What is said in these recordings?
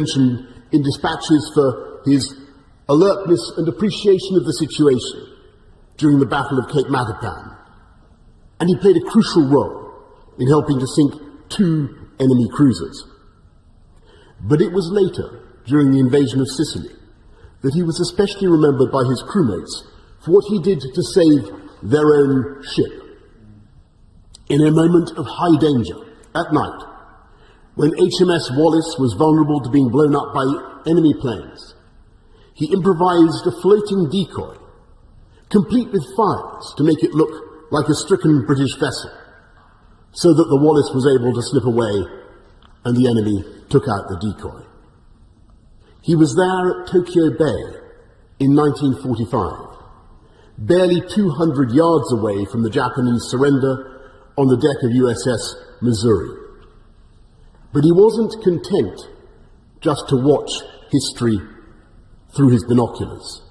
mentioned in dispatches for his alertness and appreciation of the situation during the Battle of Cape Matapan, and he played a crucial role in helping to sink 2 enemy cruisers. But it was later, during the invasion of Sicily, that he was especially remembered by his crewmates for what he did to save their own ship. In a moment of high danger, at night, when HMS Wallace was vulnerable to being blown up by enemy planes, he improvised a floating decoy, complete with fires to make it look like a stricken British vessel, so that the Wallace was able to slip away and the enemy took out the decoy. He was there at Tokyo Bay in 1945, barely 200 yards away from the Japanese surrender on the deck of USS Missouri. But he wasn't content just to watch history through his binoculars.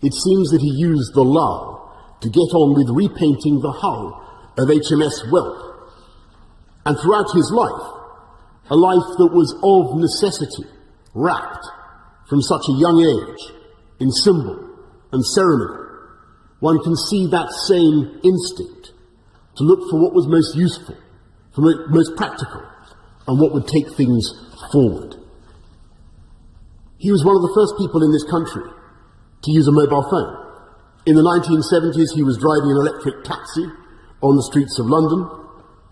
It seems that he used the lull to get on with repainting the hull of HMS Whelp. And throughout his life, a life that was of necessity, wrapped from such a young age in symbol and ceremony, one can see that same instinct to look for what was most useful, for most practical, and what would take things forward. He was one of the first people in this country to use a mobile phone. In the 1970s, he was driving an electric taxi on the streets of London,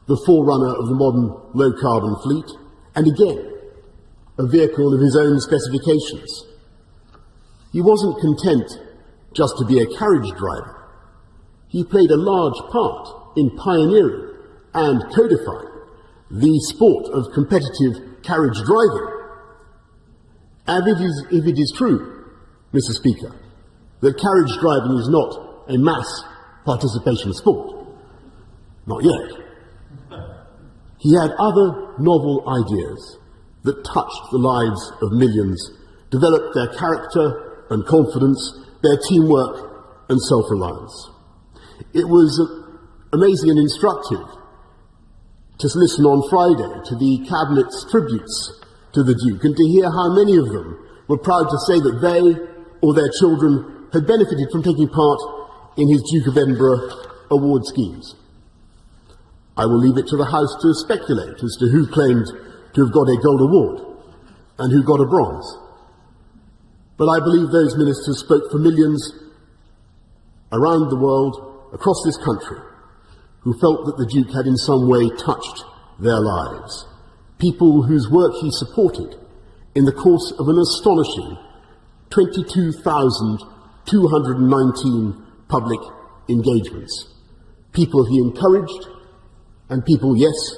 the forerunner of the modern low-carbon fleet, and again, a vehicle of his own specifications. He wasn't content just to be a carriage driver. He played a large part in pioneering and codifying the sport of competitive carriage driving. And if it is true, Mr. Speaker, that carriage driving is not a mass participation sport, not yet, he had other novel ideas that touched the lives of millions, developed their character and confidence, their teamwork and self-reliance. It was amazing and instructive to listen on Friday to the Cabinet's tributes to the Duke and to hear how many of them were proud to say that they or their children had benefited from taking part in his Duke of Edinburgh award schemes. I will leave it to the House to speculate as to who claimed to have got a gold award and who got a bronze. But I believe those ministers spoke for millions around the world, across this country, who felt that the Duke had in some way touched their lives. People whose work he supported in the course of an astonishing 22,219 public engagements. People he encouraged, and people, yes,